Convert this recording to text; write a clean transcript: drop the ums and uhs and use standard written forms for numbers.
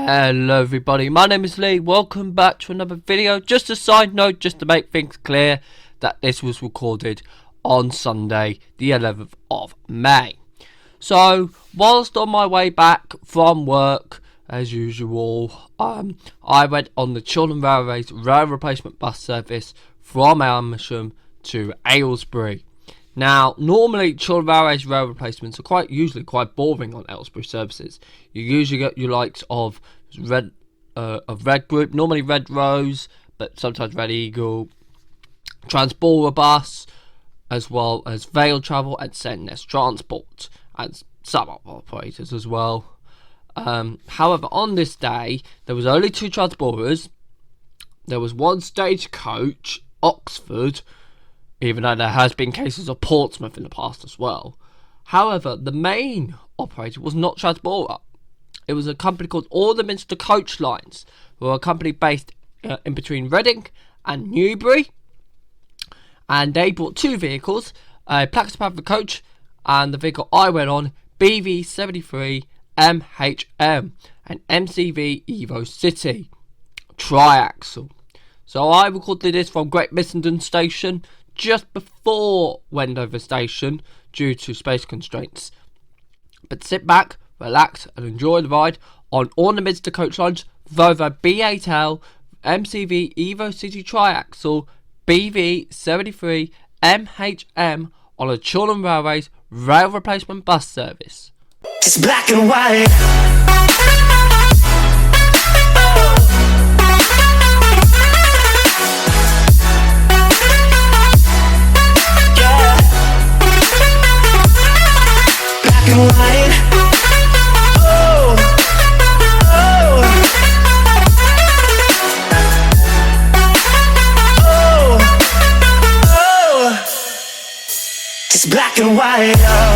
Hello everybody, my name is Lee. Welcome back to another video. Just a side note, just to make things clear, that this was recorded on Sunday the 11th of May. So whilst on my way back from work, as usual, I went on the Chiltern Railway's rail replacement bus service from Amersham to Aylesbury. Now, normally Chiltern Railway's rail replacements are usually quite boring on Aylesbury services. You usually get your likes of Red Group, normally Red Rose, but sometimes Red Eagle, Transporter Bus, as well as Vale Travel and Sendness Transport, and some other operators as well. However, on this day, there was only two transporters. There was one stagecoach, Oxford, even though there has been cases of Portsmouth in the past as well. However, the main operator was not Transporter. It was a company called Aldermaston Coach Lines, who are a company based in between Reading and Newbury. And they brought two vehicles, a Plaxpather coach and the vehicle I went on, BV73 MHM, an MCV eVoSeti triaxle. So I recorded this from Great Missenden station, just before Wendover station due to space constraints. But sit back, relax and enjoy the ride on Aldermaston Coach Line's Volvo B8L MCV eVoSeti triaxle BV73 MHM on a Chiltern Railway's rail replacement bus service. It's black and white. And white. Oh, oh, oh, oh. It's black and white. Oh.